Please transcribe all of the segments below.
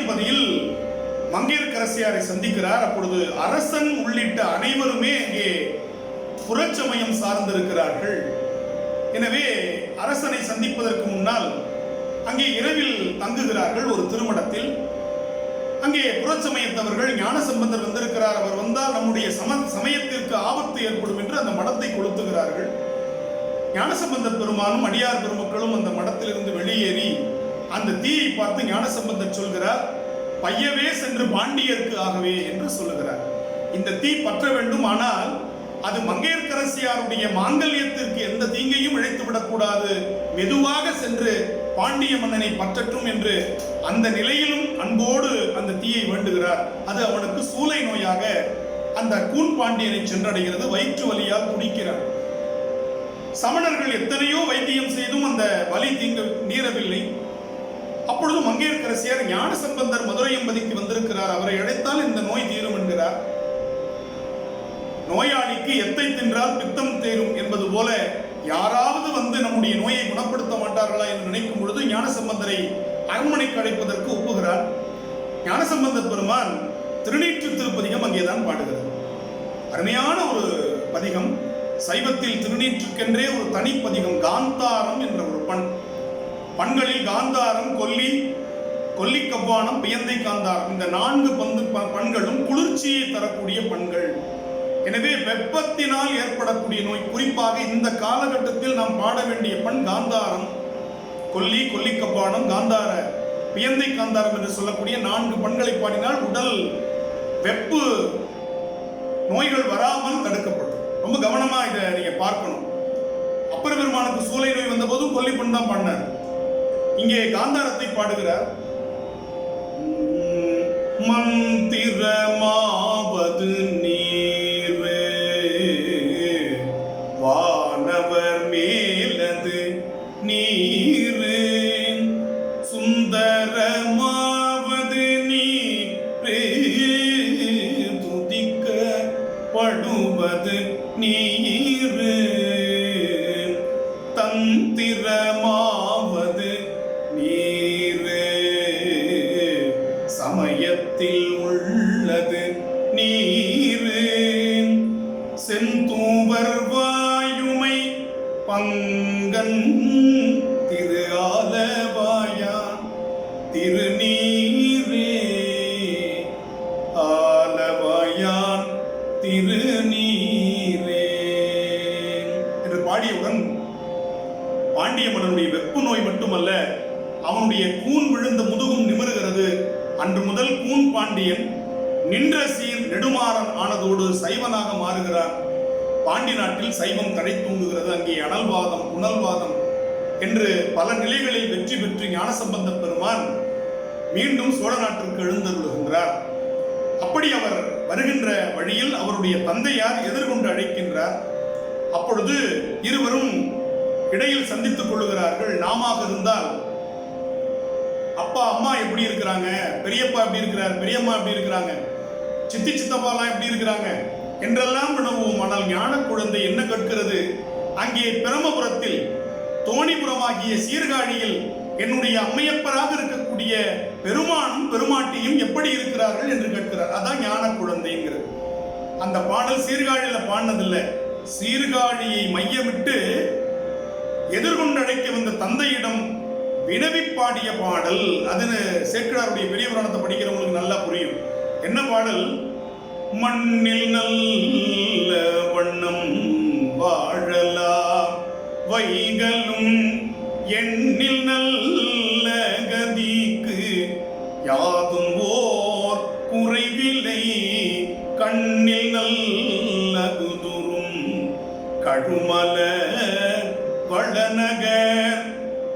மதுரையம்பதியில் மங்கையர்க்கரசியாரை சந்திக்கிறார். அப்பொழுது அரசன் உள்ளிட்ட அனைவருமே அங்கே புறச்சமயம் சார்ந்திருக்கிறார்கள். எனவே அரசனை சந்திப்பதற்கு முன்னால் அங்கே இரவில் தங்குகிறார்கள் ஒரு திருமணத்தில். அங்கே புறச்சமயத்தவர்கள் ஞானசம்பந்தர் வந்திருக்கிறார், அவர் வந்தால் நம்முடைய சமயத்திற்கு ஆபத்து ஏற்படும் என்று அந்த மடத்தை கொளுத்துகிறார்கள். ஞானசம்பந்தர் பெருமானும் அடியார் பெருமக்களும் அந்த மடத்திலிருந்து வெளியேறி அந்த தீயை பார்த்து ஞானசம்பந்தர் சொல்கிறார், பையவே சென்று பாண்டியர்க்கு ஆகவே என்று சொல்லுகிறார். இந்த தீ பற்ற வேண்டும், ஆனால் அது மங்கையர்க்கரசியாருடைய மாங்கல்யத்திற்கு எந்த தீங்கையும் இழைத்துவிடக் கூடாது, மெதுவாக சென்று பாண்டிய மன்னனை பற்றட்டும் என்று அந்த நிலையிலும் அன்போடு அந்த தீயை வேண்டுகிறார். அது அவனுக்கு சூளை நோயாக அந்த கூன் பாண்டியனை சென்றடைகிறது. வயிற்று வலியால் துடிக்கிறார். சமணர்கள் எத்தனையோ வைத்தியம் செய்தும் அந்த வலி நீரவில்லை. அப்பொழுது மங்கையர்க்கரசியார் ஞானசம்பந்தர் மதுரையம்பதிக்கு வந்திருக்கிறார், அவரை அழைத்தால் இந்த நோய் தீரும் என்கிறார். நோயாளிக்கு எத்தை தின்றால் பித்தம் தேரும் என்பது போல யாராவது வந்து நம்முடைய நோயை குணப்படுத்த மாட்டார்களா என்று நினைக்கும் பொழுது ஞானசம்பந்தரை அரண்மனைக்கு அழைப்பதற்கு ஒப்புகிறார். ஞானசம்பந்தர் பெருமான் திருநீற்று திருப்பதிகம் அங்கேதான் பாடுகிறார். அருமையான ஒரு பதிகம். சைவத்தில் திருநீற்றுக்கென்றே ஒரு தனிப்பதிகம், காந்தாரம் என்ற ஒரு பண்களில் காந்தாரம், கொல்லி கவ்வானம், பியந்தை காந்தாரம், இந்த 4 பண்களும் குளிர்ச்சியை தரக்கூடிய பண்கள். எனவே வெப்பத்தினால் ஏற்படக்கூடிய நோய், குறிப்பாக இந்த காலகட்டத்தில் நாம் பாட வேண்டிய பண் காந்தாரம், கொல்லி கவ்வானம், காந்தார, பியந்தை காந்தாரம் என்று சொல்லக்கூடிய 4 பண்களை பாடினால் உடல் வெப்பு நோய்கள் வராமல் தடுக்கப்படும். ரொம்ப கவனமா இதை நீங்க பார்க்கணும். அப்பர் பெருமானுக்கு சூளை நோய் வந்த போதும் கொல்லிப்பண் தான் பாடினார். இங்கே காந்தாரத்தை பாடுகிறார். மந்திரமாவது நீர், வானவர் மேலது நீர், சுந்தரமாவது நீர், துதிக்கப்படுவது நீர், தந்திரமாவது நீர், சமயத்தில் உள்ளது நீர், செந்தூவர் வாயுமை பங்கன் திரு ஆலவாயான் திருநீரே, ஆலவாயான் திருநீரே என்று பாடியவுடன் பாண்டிய மன்னனுடைய வெப்பு நோய் மட்டுமல்ல, அவனுடைய கூன் விழுந்த முதுகும் நிமிருகிறது. அன்று முதல் கூன் பாண்டியன் நின்ற சீர் நெடுமாறன் ஆனதோடு சைவனாக மாறுகிறார். பாண்டி நாட்டில் சைவம் தடை தூங்குகிறது. அங்கே அனல்வாதம், புனல்வாதம் என்று பல நிலைகளில் வெற்றி பெற்று ஞானசம்பந்த பெருமான் மீண்டும் சோழ நாட்டிற்கு எழுந்தருளுகின்றார். அப்படி அவர் வருகின்ற வழியில் அவருடைய தந்தையார் எதிர்கொண்டு அழைக்கின்றார். அப்பொழுது இருவரும் இடையில் சந்தித்துக் கொள்ளுகிறார்கள். நாமாக இருந்தால் அப்பா அம்மா எப்படி இருக்கிறாங்க, பெரியப்பா எப்படி இருக்கிறார், பெரியம்மா எப்படி இருக்கிறாங்க, சித்தி சித்தப்பாலாம் எப்படி இருக்கிறாங்க என்றெல்லாம் வினவுவோம். ஆனால் ஞான குழந்தை என்ன கேட்கிறது? அங்கே பிரமபுரத்தில் தோணிபுரமாகிய சீர்காழியில் என்னுடைய அம்மையப்பராக இருக்கக்கூடிய பெருமானும் பெருமாட்டியும் எப்படி இருக்கிறார்கள் என்று கேட்கிறார். அதான் ஞான குழந்தைங்கிறது. அந்த பாடல் சீர்காழியில பாடினதில்லை, சீர்காழியை மையமிட்டு எதிர்கொண்டு அழைக்க வந்த தந்தையிடம் வினவி பாடிய பாடல். அது சேக்கிழாருடைய பெரிய புராணத்தை படிக்கிறவங்களுக்கு நல்லா புரியும். என்ன பாடல்? மண்ணில் நல்ல வண்ணம் வாழலாம் வைகளும் எண்ணில் நல்ல கதிக்கு யாதும் ஓர் குறைவில்லை, கண்ணில் நல்ல குதுரும் கழுமல வளநகர்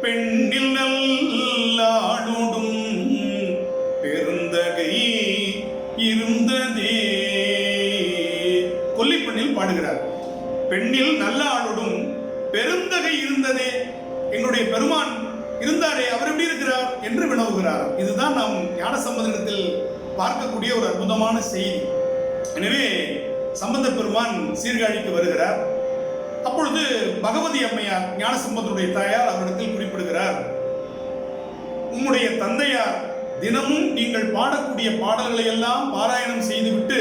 பெண்ணில் நல்லாடோடும் பெருந்தகை இருந்ததே. கொல்லிப்பண்ணில் பாடுகிறார். பெண்ணில் நல்ல ஆளோடும் பெருந்தகை இருந்ததே. எங்களுடைய பெருமான் இருந்தாரே, அவர் எப்படி இருக்கிறார் என்று வினவுகிறார். இதுதான் நாம் ஞானசம்பந்தத்தில் பார்க்கக்கூடிய ஒரு அற்புதமான செய்தி. எனவே சம்பந்த பெருமான் சீர்காழிக்கு வருகிறார். அப்பொழுது பகவதி அம்மையார் ஞானசம்பந்தருடைய தாயார் அவரிடத்தில் குறிப்பிடுகிறார், உம்முடைய தந்தையார் தினமும் நீங்கள் பாடக்கூடிய பாடல்களை எல்லாம் பாராயணம் செய்துவிட்டு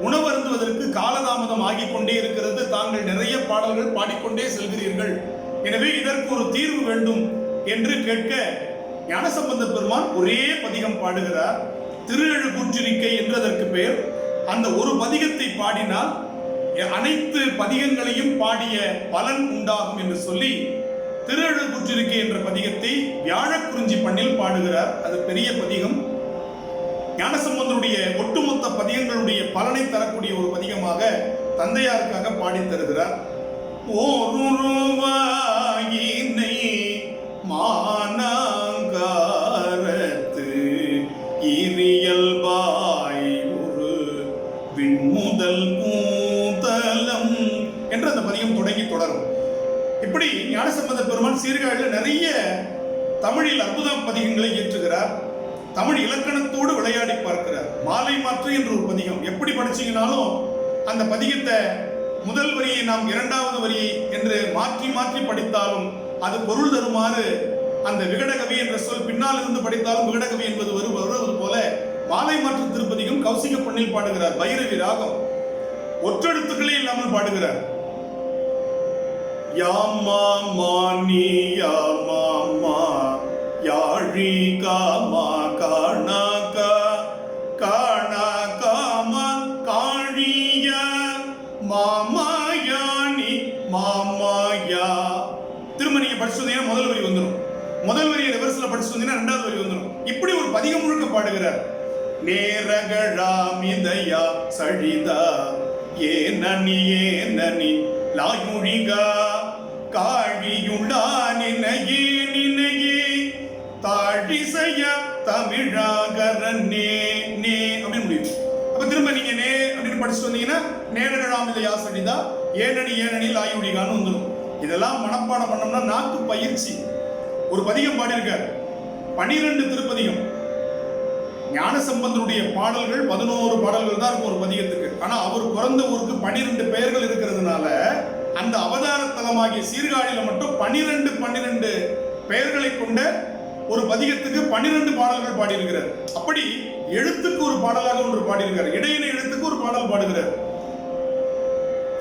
உணவருந்துவதற்கு காலதாமதம் ஆகிக் கொண்டே இருக்கிறது. தாங்கள் நிறைய பாடல்கள் பாடிக்கொண்டே செல்கிறீர்கள். எனவே இதற்கு ஒரு தீர்வு வேண்டும் என்று கேட்க ஞானசம்பந்த பெருமான் ஒரே பதிகம் பாடுகிறார். திருஎழுகூற்றிருக்கை என்று அதற்கு பெயர். அந்த ஒரு பதிகத்தை பாடினால் அனைத்து பதிகங்களையும் பாடிய பலன் உண்டாகும் என்று சொல்லி திருஎழுகூற்றிருக்கை என்ற பதிகத்தை வியாழக்குறிஞ்சி பண்ணில் பாடுகிறார். அது பெரிய பதிகம். ஞானசம்பந்தருடைய ஒட்டுமொத்த பதிகங்களுடைய பலனை தரக்கூடிய ஒரு பதிகமாக தந்தையாருக்காக பாடி தருகிறார். ஓருருவாயினை மானாங்காரத்து இரியல்பாய் ஒரு விண்முதல் பூதலம் என்று அந்த பதிகம் தொடங்கி தொடரும். இப்படி ஞானசம்பந்த பெருமான் சீர்காழியில் நிறைய தமிழில் அற்புத பதிகங்களை இயற்றுகிறார். தமிழ் இலக்கணத்தோடு விளையாடி பார்க்கிறார். மாலை மாற்று என்ற ஒரு பதிகம் எப்படி படிச்சீங்கனாலும் அந்த பதிகத்தை முதல் வரியை நாம் இரண்டாவது வரியை என்று மாற்றி மாற்றி படித்தாலும் அது பொருள் தருமாறு அந்த விகடகவி என்ற சொல் பின்னால் இருந்து படித்தாலும் விகடகவி என்பது வருவது போல மாலை மாற்று திருப்பதிகம் கௌசிக பண்ணில் பாடுகிறார். பைரவி ராகம் ஒற்றெழுத்துக்களே இல்லாமல் பாடுகிறார். யாமா மானி யாமா யாழி காமா காணாகா காணா காமா காழிய மாமாயானி மாமாயா. திரும்ப நீங்க படிச்சு வந்தீங்கன்னா முதல் வரி வந்துடும். முதல் வரியை ரிவர்ஸ்ல படிச்சு வந்தீங்கன்னா ரெண்டாவது வரி வந்துடும். இப்படி ஒரு பதிகம் முழுக்க பாடுகிறார். நேரகழாமிதயா சழிதா ஏனனி ஏனனி லாயுழிகா காழியுள்ளா நினையே நினையே தாழிசைய தமிழாகரனே நே அப்படின்னு முடியும். அப்ப திரும்ப நீங்க நே அப்படின்னு படிச்சு வந்தீங்கன்னா நேரகழாமிதயா சழிதா ஏனனி ஏனனி லாயுழிகான்னு வந்துடும். இதெல்லாம் மனப்பாடம் பண்ணோம்னா நாக்கு பயிற்சி. ஒரு பதிகம் பாடியிருக்கார், 12 திருப்பதிகம். ஞானசம்பந்தருடைய பாடல்கள் 11 பாடல்கள் தான் இருக்கும் ஒரு பதிகத்துக்கு. ஆனா அவர் பிறந்த ஊருக்கு 12 பெயர்கள் இருக்கிறதுனால அந்த அவதார தலமாகிய சீர்காழியில மட்டும் 12 பெயர்களை கொண்ட ஒரு பதிகத்துக்கு 12 பாடல்கள் பாடியிருக்கிறார். அப்படி எழுத்துக்கு ஒரு பாடலாக ஒன்று பாடியிருக்கார். இடையின எழுத்துக்கு ஒரு பாடல் பாடுகிறார்.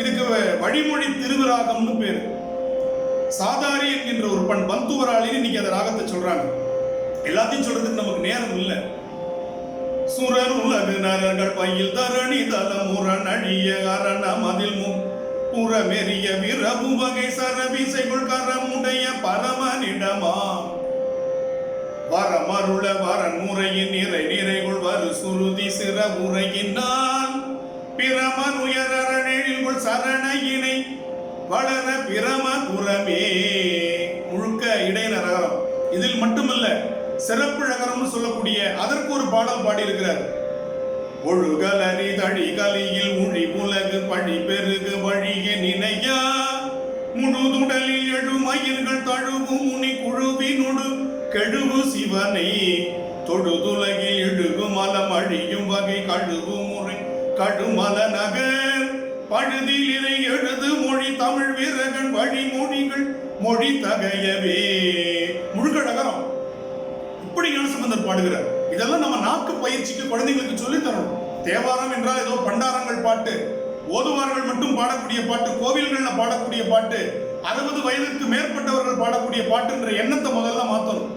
இதுக்கு வழிமொழி திருவிராகம்னு பேரு. சாதாரி என்கின்ற ஒரு பண் பந்துவராளின்னு இன்னைக்கு அந்த ராகத்தை சொல்றாங்க. எல்லாத்தையும் சொல்றதுக்கு நமக்கு நேரம் இல்லை. சுரர் உலகு நரர்கள் பயில் தரணி தலமுரண் அழிய அரண மதில் புறமெறிய விரவு வகை சரவிசைகள் கரமுடைய பரமனிடமாம் வரமருள வரன் முறையின் நிறை நிறைகுள் வரு சுருதி சிற உரையினால் பிரமன் உயரணில் சரணையினை வளர பிரம புறமே. முழுக்க இடையின ரகரம். இதில் மட்டுமல்ல, சிறப்பு ரகரம்னு சொல்லக்கூடிய அதற்கு ஒரு பாடல் பாடியிருக்கிறார். ஒழுகலரி தழி கலியில் உழி உலகு பழி பெருகு வழிய நினையா முழுதுடலில் எழுமயிர்கள் தழுவு முனி குழுவினொடு கெழுவு சிவனை தொழுதுலகில் எழுகு மலம் அழியும் வகை கழுவு முறை கழுமல நகர் பழுதில் இதை எழுது மொழி தமிழ் வீரர்கள் வழிமொழிகள் மொழி தகையவே. முழுக்க நகரம். இப்படி ஞானசம்பந்தர் பாடுகிறார். இதெல்லாம் நம்ம நாக்கு பயிற்சிக்கு குழந்தைகளுக்கு சொல்லி தரணும். தேவாரம் என்றால் ஏதோ பண்டாரங்கள் பாட்டு, ஓதுவார்கள் மட்டும் பாடக்கூடிய பாட்டு, கோவில்கள்ல பாடக்கூடிய பாட்டு, 60 வயதுக்கு மேற்பட்டவர்கள் பாடக்கூடிய பாட்டுன்ற எண்ணத்தை முதல்ல மாற்றணும்.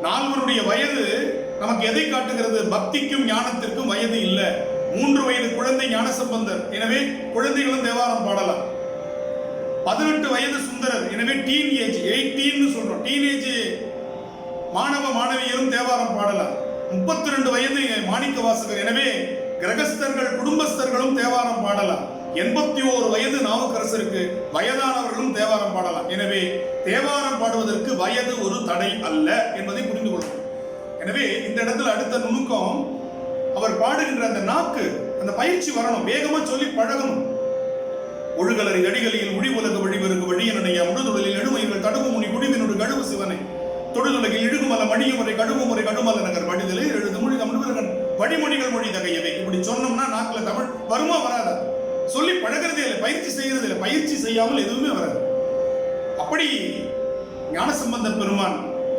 நால்வருடைய வயது நமக்கு எதை காட்டுகிறது? பக்திக்கும் ஞானத்திற்கும் வயது இல்லை. 3 வயது குழந்தை ஞானசம்பந்தர், எனவே குழந்தைகளும் தேவாரம் பாடலாம். 18 வயது சுந்தரர், எனவே டீன் ஏஜ் 18 சொல்றோம். டீனேஜ் மாணவ மாணவியரும் தேவாரம் பாடலாம். 32 வயது மாணிக்க வாசகர், எனவே கிரகஸ்தர்கள் குடும்பஸ்தர்களும் தேவாரம் பாடலாம். 81 வயது நாவுக்கரசருக்கு, வயதானவர்களும் தேவாரம் பாடலாம். எனவே தேவாரம் பாடுவதற்கு வயது ஒரு தடை அல்ல என்பதை புரிந்து கொள்ளணும். எனவே இந்த இடத்துல அடுத்த நுணுக்கம், அவர் பாடுகின்ற அந்த நாக்கு, அந்த பயிற்சி வரணும். வேகமா சொல்லி பழகணும். ஒழுகலரி தடிகளில் ஒளி உலக வழிவருக்கு வழியனைய முழுதுடலில் எழுமைகள் தடுவு முனி குடிவினோடு கழுவு சிவனை தொடுதுலகில் இழுகுமல மணியும் முறை கழுவு முறை கடுமல நகர் வடிதலை எழுது மொழி தமிழர்கள் வழிமொழிகள் மொழி தகையவை. இப்படி சொன்னோம்னா நாக்குல தமிழ் வருமா வராதா? சொல்லி பழகிறதே இல்லை, பயிற்சி செய்யறது இல்லை. பயிற்சி செய்யாமல் எதுவுமே வராது. அப்படி ஞானசம்பந்த பெருமான்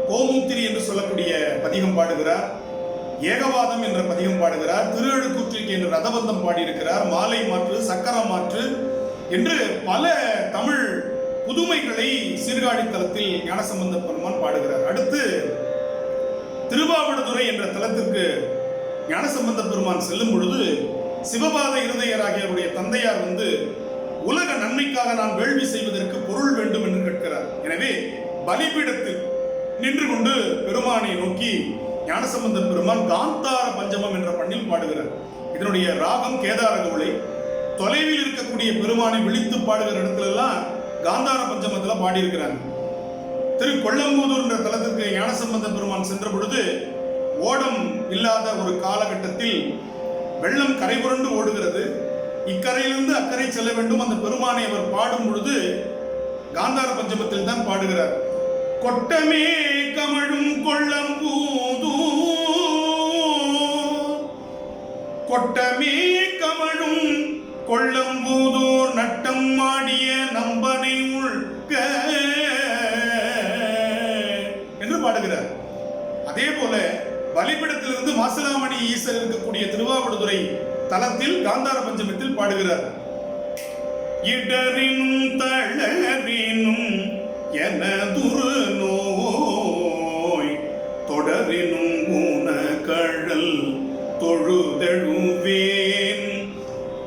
கோமுத்திரி என்று சொல்லக்கூடிய பதிகம் பாடுகிறார், ஏகவாதம் என்ற பதிகம் பாடுகிறார், திருஅழுக்கூற்றிற்கு என்று ரதபந்தம் பாடியிருக்கிறார், மாலை மாற்று, சக்கரம் மாற்று என்று பல தமிழ் புதுமைகளை சீர்காழி தலத்தில் ஞானசம்பந்த பெருமான் பாடுகிறார். அடுத்து திருவாவடுதுறை என்ற தலத்திற்கு ஞானசம்பந்த பெருமான் செல்லும் பொழுது சிவபாத இருதயராகிய அவருடைய தந்தையார் உலக நன்மைக்காக நான் வேள்வி செய்வதற்கு பொருள் வேண்டும் என்று கேட்கிறார். எனவே பலிபீடத்தில் நின்று கொண்டு பெருமானை நோக்கி ஞானசம்பந்த பெருமான் காந்தார பஞ்சமம் என்ற பண்ணில் பாடுகிறார். இதனுடைய ராகம் கேதார கவுளை. தொலைவில் இருக்கக்கூடிய பெருமானை விழித்து பாடுகிற இடத்துல எல்லாம் காந்தார பஞ்சமத்துல பாடியிருக்கிறாங்க. திரு கொல்லம்பூதூர் என்ற தலத்திற்கு ஞானசம்பந்த பெருமான் சென்ற பொழுது ஓடம் இல்லாத ஒரு காலகட்டத்தில் வெள்ளம் கரை புரண்டு ஓடுகிறது. இக்கரையிலிருந்து அக்கறை செல்ல வேண்டும். அந்த பெருமானை அவர் பாடும் பொழுது காந்தார பஞ்சமத்தில் தான் பாடுகிறார். கொட்டமே கமழும் கொல்லம்பூதூர், கொட்டமே கமழும் கொல்லம்பூதூர், நட்டம் ஆடிய நம்பனை உள்க என்று பாடுகிறார். அதே போல பலிபீடத்திலிருந்து மாசிலாமணி ஈசர் இருக்கக்கூடிய திருவாவடுதுறை தலத்தில் காந்தார பஞ்சமத்தில் பாடுகிறார். இடரினும் தளரினும் எனதுரு நோய், தொடரினும் ஊன கழல் தொழுதழுவேன்,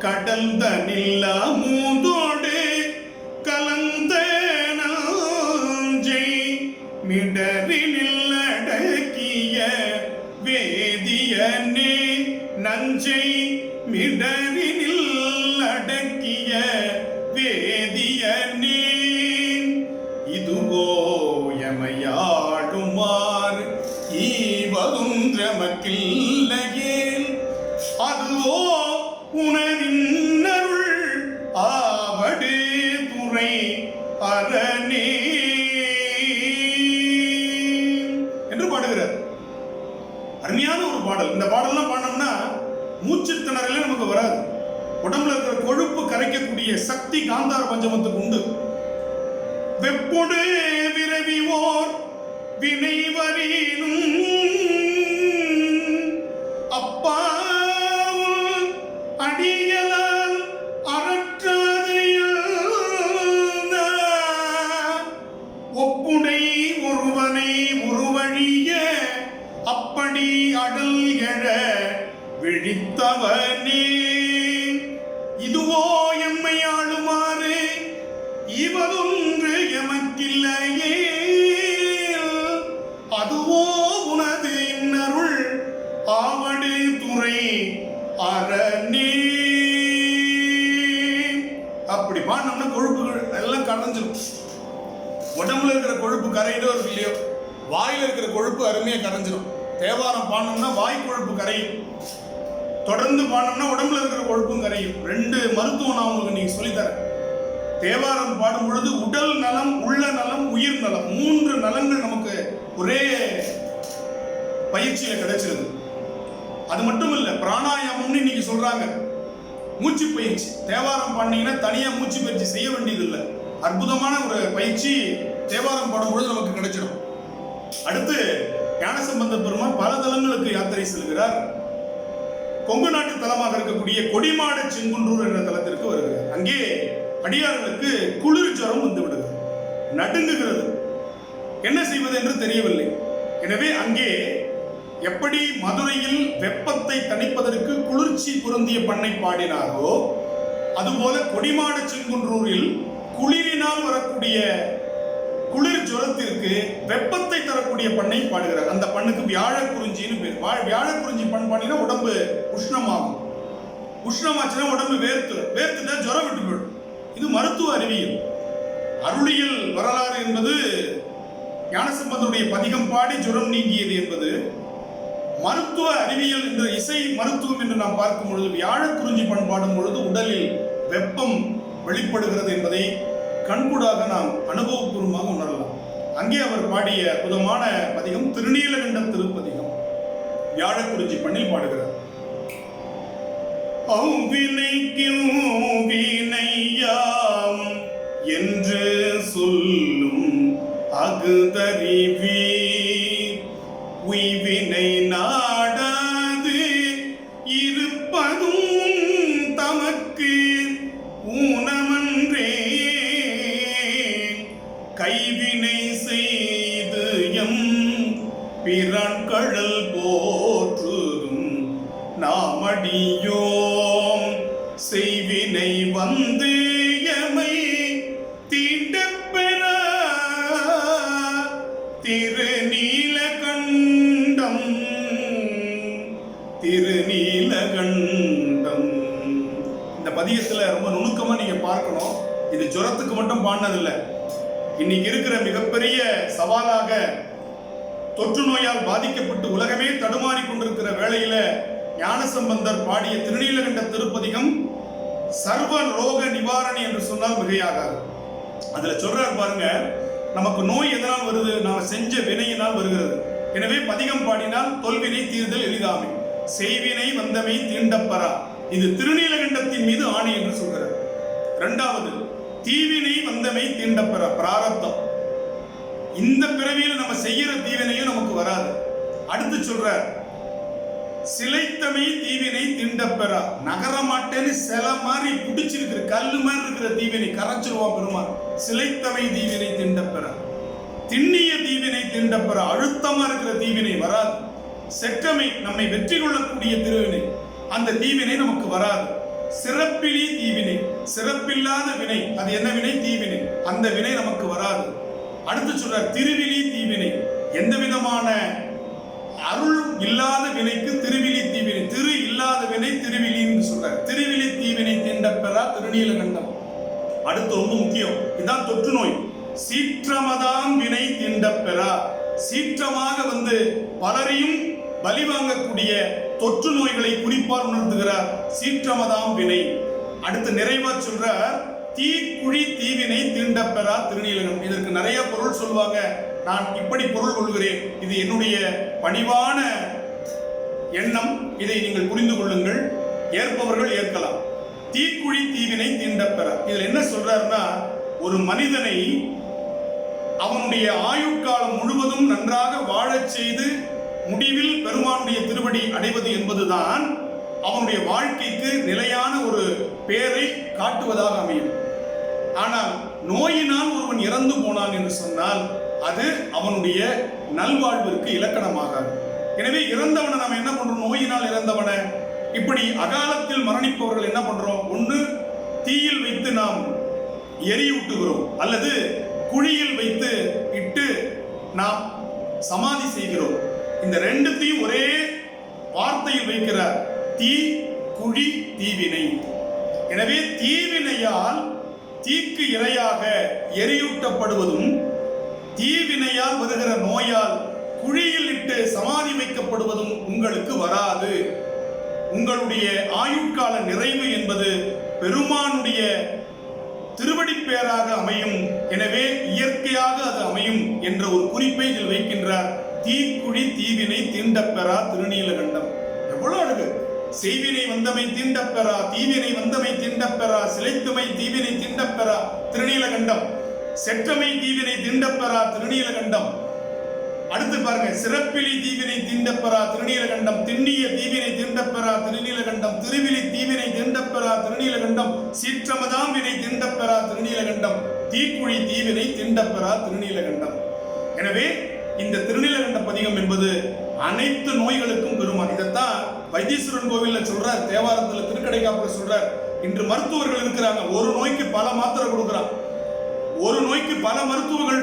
கடந்தனில்லா மூதோடு கலந்த நஞ்சை, மிடரினில் அடக்கிய வேதியனே நஞ்சை, மிடரினில் அடக்கிய வேதியனே, இதுவோ எமையாடுமாறு ஈவதுன்றமக்கில்லையேல், அதுவோ உணரின்னருள் ஆவடு துறை அரணே என்று பாடுகிறார். அருமையான ஒரு பாடல். இந்த பாடல்லாம் பாடணும்னா மூச்சு திணறலே நமக்கு வராது. உடம்புல இருக்கிற கொழுப்பு கரைக்கக்கூடிய சக்தி காந்தார பஞ்சமத்துக்கு உண்டு. வெப்பொடு விரவிவோர் வினைவரீனும் அப்பா அடியலால் அறற்றாதையில் ஒப்புடை ஒருவனை உருவழிய அப்படி அடல் எழ விழித்தவனே, இதுவோ எம்மை ஆளுமாறு இவதொன்று எமக்கில்லையே, அதுவோ உனது இன்னருள் ஆவடு துறை அரணே. அப்படி பாடினோம்னா கொழுப்புகள் எல்லாம் கரைஞ்சிடும். உடம்புல இருக்கிற கொழுப்பு கரையிடோ இருக்கு இல்லையோ, வாயில இருக்கிற கொழுப்பு அருமையா கரைஞ்சிடும். தேவாரம் பாடணும்னா வாய் கொழுப்பு கரையும், தொடர்ந்து பாடணும்னா உடம்புல இருக்கிற கொழுப்பும் கரையும். ரெண்டு மருத்துவம் நான் உங்களுக்கு நீங்க சொல்லித்தரேன். தேவாரம் பாடும் பொழுது உடல் நலம், உள்ள நலம், உயிர் நலம், மூன்று நலங்கள் நமக்கு ஒரே பயிற்சியில கிடைச்சிருது. அது மட்டும் இல்ல, பிராணாயாமம்னு இன்னைக்கு சொல்றாங்க, மூச்சு பயிற்சி. தேவாரம் பாடினீங்கன்னா தனியா மூச்சு பயிற்சி செய்ய வேண்டியது இல்லை. அற்புதமான ஒரு பயிற்சி தேவாரம் பாடும் பொழுது நமக்கு கிடைச்சிடும். அடுத்து ஞானசம்பந்த பெருமான் பல தலங்களுக்கு யாத்திரை செல்கிறார். கொங்கு நாட்டு தலமாக இருக்கக்கூடிய கொடிமாட செங்குன்றூர் என்ற தலத்திற்கு வருகிறார். அங்கே அடியார்களுக்கு குளிர் ஜுரம் வந்து விடுகிறது, நடுங்குகிறது, என்ன செய்வது என்று தெரியவில்லை. எனவே அங்கே எப்படி மதுரையில் வெப்பத்தை தணிப்பதற்கு குளிர்ச்சி பொருந்திய பண்ணை பாடினாரோ, அதுபோல கொடிமாட செங்குன்றூரில் குளிரினால் வரக்கூடிய குளிர் ஜுரத்திற்கு வெப்பத்தை தரக்கூடிய பண்ணை பாடுகிறார். அந்த பண்ணுக்கு வியாழக்குறிஞ்சின்னு பேர். வியாழக்குறிஞ்சி பண் பாடினா உடம்பு உஷ்ணமாகும். உஷ்ணமாச்சுன்னா உடம்பு வேர்த்துட்டா ஜுரம் விட்டு போயிடும். இது மருத்துவ அறிவியல். அருளியல் வரலாறு என்பது ஞானசம்பந்தருடைய பதிகம் பாடி ஜுரம் நீங்கியது என்பது மருத்துவ அறிவியல் என்ற இசை மருத்துவம் என்று நாம் பார்க்கும் பொழுது வியாழக்குறிஞ்சி பண்பாடும் பொழுது உடலில் வெப்பம் வெளிப்படுகிறது என்பதை கண்கூடாக நாம் அனுபவபூர்வமாக உணரலாம். அங்கே அவர் பாடிய அற்புதமான பதிகம் திருநீலகண்ட திருப்பதிகம். வியாழக்குறிஞ்சி பண்ணில் பாடுகிறார். என்று சொல்லும் அகுதறிவி உய்வினை நாடாது இருப்பதும் தமக்கு ஊனமன்றே. கைவினை செய்து எம் பிரான் கழல் போற்றுதும் நாமடியோம் செய்வினை வந்து எமை தீண்டப்பெறா திருநீலகண்டம். திருநீலகண்டம் இந்த பதியத்துல ரொம்ப நுணுக்கமா நீங்க பார்க்கணும். இது ஜுரத்துக்கு மட்டும் பாடினதில்லை. இன்னைக்கு இருக்கிற மிகப்பெரிய சவாலாக தொற்று நோயால் பாதிக்கப்பட்டு உலகமே தடுமாறி கொண்டிருக்கிற வேளையில ஞானசம்பந்தர் பாடிய திருநீலகண்ட திருப்பதிகம் சர்வ ரோக நிவாரணி என்று சொன்னால் மிகையாகாது. அதுல சொல்றாரு பாருங்க, நமக்கு நோய் எதனால் வருது? நாம செஞ்ச வினையினால் வருகிறது. எனவே பதிகம் பாடினால் தொல்வினை தீர்தல் எளிதாமை, செய்வினை வந்தமை தீண்டப்பரா. இது திருநீலகண்டத்தின் மீது ஆணை என்று சொல்கிறார். இரண்டாவது, தீவினை வந்தமை தீண்டப்பரா, பிராரப்தம். இந்த பிறவியில் நம்ம செய்யற தீவினையும் நமக்கு வராது. அடுத்து சொல்றார், சிலைத்தமை தீவினை தீண்டப்பெறா. நகர மாட்டேன்னு சில மாதிரி பிடிச்சிருக்கிற கல்லு மாதிரி இருக்கிற தீவினை கரைச்சிருவான் பெருமான். சிலைத்தமை தீவினை தீண்டப்பெறா. திண்ணிய தீவினை தீண்டப்பெறா, அழுத்தமா இருக்கிற தீவினை வராது. செற்றமை, நம்மை வெற்றி கொள்ளக்கூடிய திருவினை, அந்த தீவினை நமக்கு வராது. சிறப்பிலி தீவினை, சிறப்பில்லாத வினை, அது என்ன வினை? தீவினை. அந்த வினை நமக்கு வராது. அடுத்து சொல்றார், திருவிழி தீவினை. எந்த விதமான அருள் இல்லாத வினைக்கு திருவிழி தீவினை. திரு இல்லாத வினை திருவிழின்னு சொல்றார். திருவிழி தீவினை தீண்டப்பெறா திருநீலகண்டம். அடுத்து ரொம்ப முக்கியம், இதுதான் தொற்று நோய். சீற்றமதாம் வினை தீண்டப்பெறா. சீற்றமாக வந்து பலரையும் பலி வாங்கக்கூடிய தொற்று நோய்களை குறிப்பால் உணர்த்துகிறார். சீற்றமதாம் வினை. அடுத்து நிறைவா சொல்றார், தீக்குழி தீவினை தீண்டப்பெறா திருநீலகண்டம். இதற்கு நிறைய பொருள் சொல்லுவாங்க. நான் இப்படி பொருள் கொள்கிறேன். இது என்னுடைய பணிவான எண்ணம். இதை நீங்கள் புரிந்து கொள்ளுங்கள். ஏற்பவர்கள் ஏற்கலாம். தீக்குழி தீவினை தீண்டப்பெறா. இதுல என்ன சொல்றாருன்னா, ஒரு மனிதனை அவனுடைய ஆயுட்காலம் முழுவதும் நன்றாக வாழச் செய்து முடிவில் பெருமானுடைய திருவடி அடைவது என்பதுதான் அவனுடைய வாழ்க்கைக்கு நிலையான ஒரு பேரை காட்டுவதாக அமையும். ஆனால் நோயினால் ஒருவன் இறந்து போனான் என்று சொன்னால் அது அவனுடைய நல்வாழ்விற்கு இலக்கணமாகாது. எனவே இறந்தவனை நம்ம என்ன பண்றோம்? நோயினால் இறந்தவனை இப்படி அகாலத்தில் மரணிப்பவர்கள் என்ன பண்றோம்? ஒன்று தீயில் வைத்து நாம் எரியூட்டுகிறோம், அல்லது குழியில் வைத்து இட்டு நாம் சமாதி செய்கிறோம். இந்த ரெண்டுத்தையும் ஒரே வார்த்தையில் வைக்கிறார், தீ குழி தீவினை. எனவே தீவினையால் தீக்கு இரையாக எரியூட்டப்படுவதும், தீவினையால் வருகிற நோயால் குழியில் இட்டு சமாதி வைக்கப்படுவதும் உங்களுக்கு வராது. உங்களுடைய ஆயுட்கால நிறைவு என்பது பெருமானுடைய திருவடி பேராக அமையும். எனவே இயற்கையாக அது அமையும் என்ற ஒரு குறிப்பை இதில் வைக்கின்றார். தீக்குழி தீவினை தீண்டப்பெறா திருநீலகண்டம். எவ்வளவு அழகு! செய்வினை வந்தமை தீண்டப்பெறா, தீவினை வந்தமை தீண்டப்பெறா, சிலைத்துமை தீவினை தீண்டப்பெறா திருநீலகண்டம், செற்றமை தீவினை தீண்டப்பெறா திருநீலகண்டம். அடுத்து பாருங்க, சிறப்பிலி தீவினை தீண்டப்பெறா திருநீலகண்டம், திண்ணிய தீவினை தீண்டப்பெறா திருநீலகண்டம், திருவிழி தீவினை தீண்டப்பெறா திருநீலகண்டம், சீற்றமதாம் வினை தீண்டப்பெறா திருநீலகண்டம், தீக்குழி தீவினை தீண்டப்பெறா திருநீலகண்டம். எனவே இந்த திருநீலகண்ட பதிகம் என்பது அனைத்து நோய்களுக்கும் பெருமான். இதைத்தான் வைத்தீஸ்வரன் கோவில்ல சொல்றார், தேவாரத்துல திருக்கடைக்காப்புல சொல்றார். இன்று மருத்துவர்கள் இருக்கிறாங்க, ஒரு நோய்க்கு பல மாத்திரை கொடுக்கிறான், ஒரு நோய்க்கு பல மருத்துவர்கள்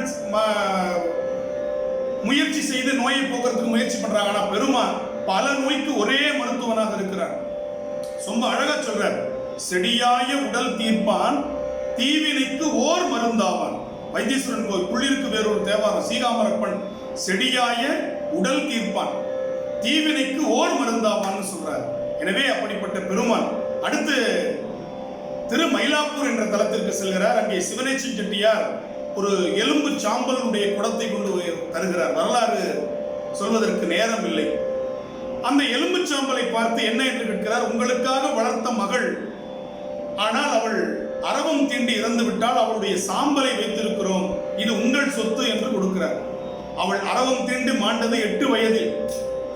முயற்சி செய்து நோயை போக்குறதுக்கு முயற்சி பண்றாங்க. ஆனா பெருமான் பல நோய்க்கு ஒரே மருத்துவனாக இருக்கிறார். ரொம்ப அழகா சொல்றார், செடியாய உடல் தீர்ப்பான் தீவினைக்கு ஓர் மருந்தாவான். வைத்தீஸ்வரன் கோவில் புள்ளிருக்கு வேறொரு தேவாரம், சீகாமரப்பன், செடியாய உடல் தீர்ப்பான் தீவினைக்கு ஓர் மருந்தாவான்னு சொல்றார். எனவே அப்படிப்பட்ட பெருமான் அடுத்து திரு மயிலாப்பூர் என்ற தலத்திற்கு செல்கிறார். அங்கே சிவனேசன் செட்டியார் ஒரு எலும்பு சாம்பலுடைய குடத்தை கொண்டு தருகிறார். வரலாறு சொல்வதற்கு நேரம் இல்லை. அந்த எலும்பு சாம்பலை பார்த்து என்ன என்று கேட்கிறார், உங்களுக்காக வளர்த்த மகள், ஆனால் அவள் அரவம் தீண்டி இறந்து விட்டால் அவளுடைய சாம்பலை வைத்திருக்கிறோம், இது உங்கள் சொத்து என்று கொடுக்கிறார். அவள் அரவம் தீண்டு மாண்டது 8 வயதில்.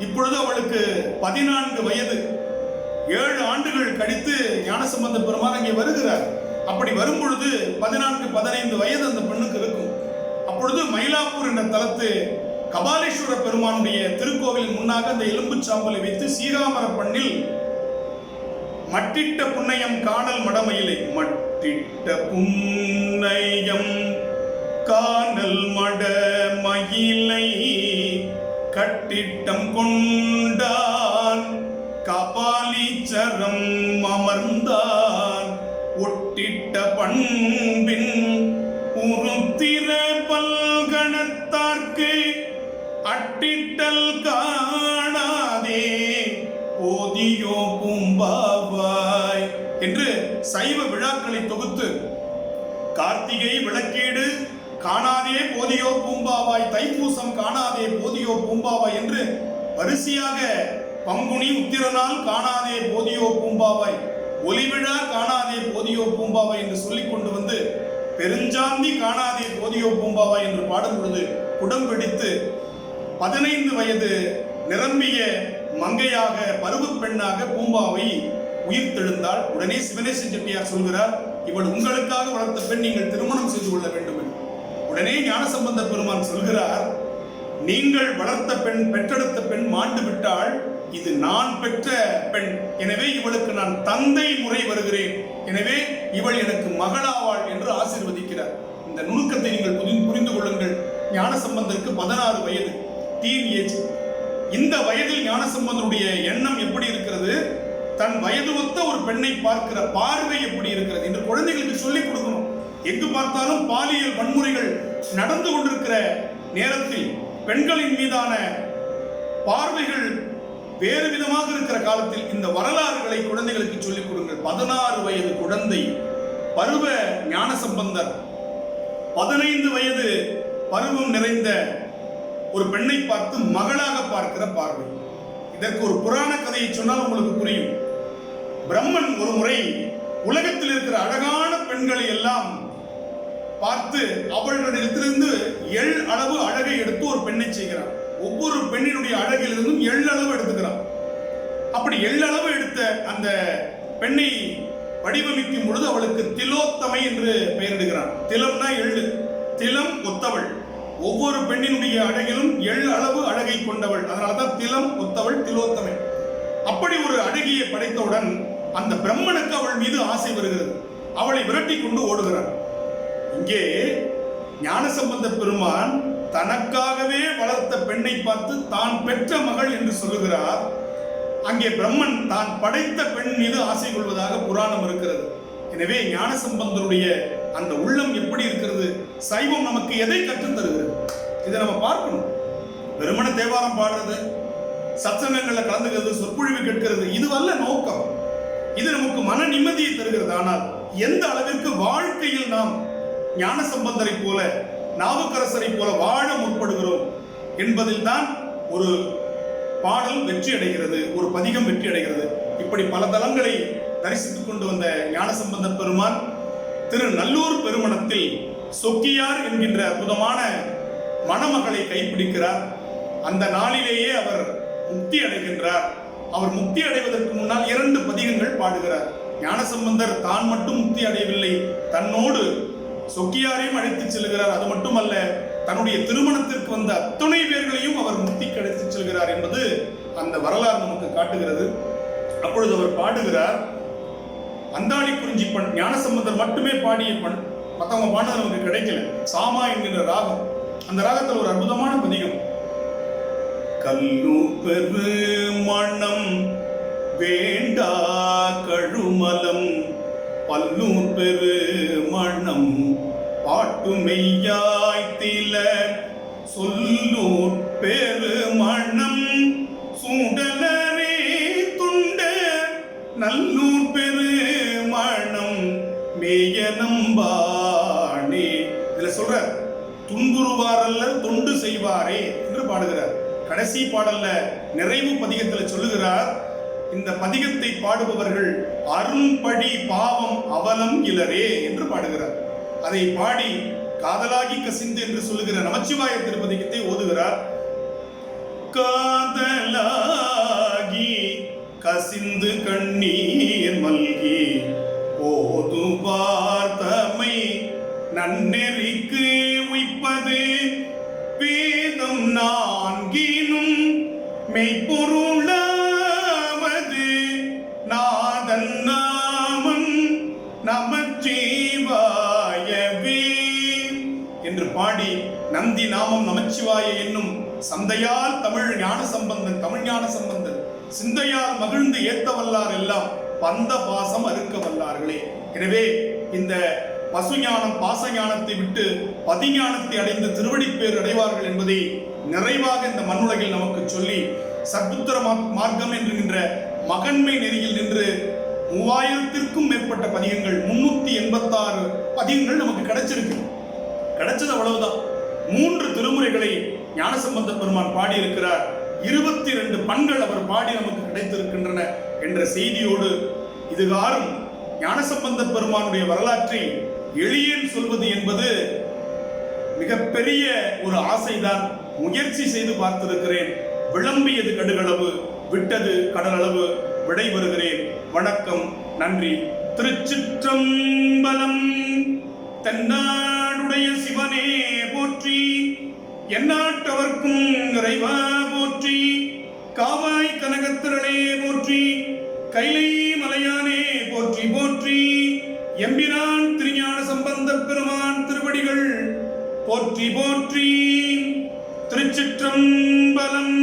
இப்பொழுது அவளுக்கு 14 வயது. 7 ஆண்டுகள் கழித்து ஞானசம்பந்த பெருமான் அங்கே வருகிறார். அப்படி வரும் பொழுது 14-15 வயது அந்த பெண்ணுக்கு இருக்கும். அப்பொழுது மயிலாப்பூர் என்ற தலத்து கபாலீஸ்வர பெருமானுடைய திருக்கோவில் முன்னாக அந்த எலும்பு சாம்பலை வைத்து சீகாமர பண்ணில் மட்டிட்ட புன்னையம் காணல் மடமயிலை, மட்டிட்ட புன்னையம் காணல் மடமயிலை கட்டிட்டம் கொண்டான் கபாலீச்சரம் அமர்ந்தான் ஒட்டிட்ட பண்பின் உருத்திர பல்கணத்தார்க்கு அட்டிட்டல் காணாதே போதியோ பூம்பாவாய் என்று சைவ விழாக்களை தொகுத்து கார்த்திகை விளக்கீடு காணாதே போதியோ பூம்பாவாய், தைப்பூசம் காணாதே போதியோ பூம்பாவாய் என்று வரிசையாக பங்குனி உத்திரனால் காணாதே போதியோ பூம்பாவாய், ஒலிவிழா காணாதே போதியோ பூம்பாவாய் என்று சொல்லிக் கொண்டு வந்து பெருஞ்சாந்தி காணாதே போதியோ பூம்பாவாய் என்று பாடும் பொழுது குடம் பிடித்து 15 வயது நிரம்பிய மங்கையாக பருவ பெண்ணாக பூம்பாவை உயிர் தெழுந்தாள். உடனே சிவனேசன் செட்டியார் சொல்கிறார், இவள் உங்களுக்காக வளர்த்த பெண், நீங்கள் திருமணம் செய்து கொள்ள வேண்டும் என்று. உடனே ஞானசம்பந்த பெருமான் சொல்கிறார், நீங்கள் வளர்த்த பெண், பெற்றெடுத்த பெண் மாண்டு விட்டாள், இது நான் பெற்ற பெண், எனவே இவளுக்கு நான் தந்தை முறை வருகிறேன், எனவே இவள் எனக்கு மகளாவாள் என்று ஆசீர்வதிக்கிறார். இந்த நுணுக்கத்தை நீங்கள் புரிந்து கொள்ளுங்கள். ஞானசம்பந்தருக்கு 16 வயது, டீன் ஏஜ். இந்த வயதில் ஞானசம்பந்தனுடைய எண்ணம் எப்படி இருக்கிறது, தன் வயது ஒத்த ஒரு பெண்ணை பார்க்கிற பார்வை எப்படி இருக்கிறது என்று குழந்தைகளுக்கு சொல்லிக் கொடுக்கணும். எங்கு பார்த்தாலும் பாலியல் வன்முறைகள் நடந்து கொண்டிருக்கிற நேரத்தில் பெண்களின் மீதான பார்வைகள் வேறு விதமாக இருக்கிற காலத்தில் இந்த வரலாறுகளை குழந்தைகளுக்கு சொல்லிக் கொடுங்கள். 16 வயது குழந்தை பருவ ஞானசம்பந்தர் 15 வயது பருவம் நிறைந்த ஒரு பெண்ணை பார்த்து மகளாக பார்க்கிற பார்வை. இதற்கு ஒரு புராண கதையை சொன்னால் உங்களுக்கு புரியும். பிரம்மன் ஒரு முறை உலகத்தில் இருக்கிற அழகான பெண்களை எல்லாம் பார்த்து அவர்களிடத்திலிருந்து எள் அளவு அழகை எடுத்து ஒரு பெண்ணை செய்கிறார். ஒவ்வொரு பெண்ணினுடைய அழகிலிருந்தும் எள்ளளவு எடுத்துக்கிறான். அப்படி எள்ளளவு எடுத்த அந்த பெண்ணை வடிவமைக்கும் பொழுது அவளுக்கு திலோத்தமை என்று பெயரிடுகிறான். திலம்னா எள்ளு, திலம் ஒத்தவள். ஒவ்வொரு பெண்ணினுடைய அழகிலும் எள் அளவு அழகை கொண்டவள், அதனால்தான் திலம் ஒத்தவள் திலோத்தமை. அப்படி ஒரு அழகியை படைத்தவுடன் அந்த பிரம்மனுக்கு அவள் மீது ஆசை வருகிறது. அவளை விரட்டி கொண்டு ஓடுகிறான். இங்கே ஞானசம்பந்த பெருமான் தனக்காகவே வளர்த்த பெண்ணை பார்த்து தான் பெற்ற மகள் என்று சொல்லுகிறார். அங்கே பிரம்மன் தான் படைத்த பெண் மீது ஆசை கொள்வதாக புராணம் இருக்கிறது. எனவே ஞானசம்பந்தருடைய அந்த உள்ளம் எப்படி இருக்கிறது, சைவம் நமக்கு எதை கற்றுத் தருகிறது, இதை நம்ம பார்க்கணும். வெறுமன தேவாரம் பாடுறது, சத்சங்கங்களில் கலந்துக்கிறது, சொற்பொழிவு கேட்கிறது, இதுவல்ல நோக்கம். இது நமக்கு மன நிம்மதியை தருகிறது. ஆனால் எந்த அளவிற்கு வாழ்க்கையில் நாம் ஞானசம்பந்தரை போல, நாவுக்கரசரை போல வாழ முற்படுகிறோம் என்பதில் தான் ஒரு பாடல் வெற்றி அடைகிறது, ஒரு பதிகம் வெற்றி அடைகிறது. இப்படி பல தலங்களை தரிசித்துக் கொண்டு வந்த ஞானசம்பந்த பெருமான் திருநல்லூர் பெருமணத்தில் சொக்கியார் என்கின்ற அற்புதமான மணமகளை கைப்பிடிக்கிறார். அந்த நாளிலேயே அவர் முக்தி அடைகின்றார். அவர் முக்தி அடைவதற்கு முன்னால் 2 பதிகங்கள் பாடுகிறார். ஞானசம்பந்தர் தான் மட்டும் முக்தி அடையவில்லை, தன்னோடு சொக்கியாரையும் அழைத்துச் செல்கிறார். அது மட்டுமல்ல, தன்னுடைய திருமணத்திற்கு வந்த அத்துணை பேர்களையும் அவர் முக்திக்கு அழைத்துச் செல்கிறார் என்பது அந்த வரலாறு நமக்கு காட்டுகிறது. அப்பொழுது அவர் பாடுகிறார், அந்தாளி குறிஞ்சி பண். ஞானசம்பந்தர் மட்டுமே பாடிய பண், மற்றவங்க பாடினது நமக்கு கிடைக்கல. சாமா என்கின்ற ராகம், அந்த ராகத்தில் ஒரு அற்புதமான பதிகம். கல்லு பெரு மணம் வேண்டா கழுமலம் பல்லூர் பெரு மணம் பாட்டு மெய்யாய்த்தில சொல்லூர் பெரு மணம் சூடலரே துண்ட நல்லூர் பெரு மணம் மேயனம்பானே. இதுல சொல்ற துன்புறுவாரல்ல தொண்டு செய்வாரே என்று பாடுகிறார். கடைசி பாடல்ல நிறைவு பதிகத்தில் சொல்லுகிறார், இந்த பதிகத்தை பாடுபவர்கள் அரும்படி பாவம் அவலம் இலரே என்று பாடுகிறார். அதை பாடி காதலாகி கசிந்து என்று சொல்லுகிற நமச்சிவாய திருப்பதிகத்தை ஓதுகிறார். காதலாகி கசிந்து கண்ணீர் மல்கி ஓது பார்த்தமை நன்னெறிக்கு உய்ப்பது வேதம் நான்கினும் மெய்ப்பொருளாவது நாதன் நாமம் நமச்சிவாயவே என்று பாடி நந்தி நாமம் நமச்சிவாய என்னும் சந்தையால் தமிழ் ஞான சம்பந்தன் சிந்தையால் மகிழ்ந்து ஏத்த வல்லார் எல்லாம் பந்த பாசம் அறுக்க வல்லார்களே. எனவே இந்த பசுஞானம் பாசஞானத்தை விட்டு பதிஞானத்தை அடைந்து திருவடிப்பேர் அடைவார்கள் என்பதை நிறைவாக இந்த மண்ணுலகில் நமக்கு சொல்லி சத்புத்திர மார்க்கம் என்கின்ற மகன்மை நெறியில் நின்று 3000த்திற்கும் மேற்பட்ட பதிகங்கள் 386 பதிகங்கள் நமக்கு கிடைச்சது அவ்வளவுதான். 3 திருமுறைகளை ஞானசம்பந்த பெருமான் பாடியிருக்கிறார். 22 பண்கள் அவர் பாடி நமக்கு கிடைத்திருக்கின்றன என்ற செய்தியோடு இதுகாரும் ஞானசம்பந்த பெருமானுடைய வரலாற்றை எளியேன் சொல்வது என்பது மிகப்பெரிய ஒரு ஆசைதான். முயற்சி செய்து பார்த்திருக்கிறேன். விளம்பியது கடுகளவு, விட்டது கடலளவு. விடைபெறுகிறேன். வணக்கம், நன்றி. திருச்சிற்றம்பலம். தென்னாடுடைய சிவனே போற்றி, எந்நாட்டவர்க்கும் இறைவா போற்றி, காவாய் கனகத்திரளே போற்றி, கைலை மலையானே போற்றி போற்றி, எம்பிரான் திருஞான சம்பந்த பெருமான் திருவடிகள் போற்றி போற்றி. திருச்சிற்றம்பலம்.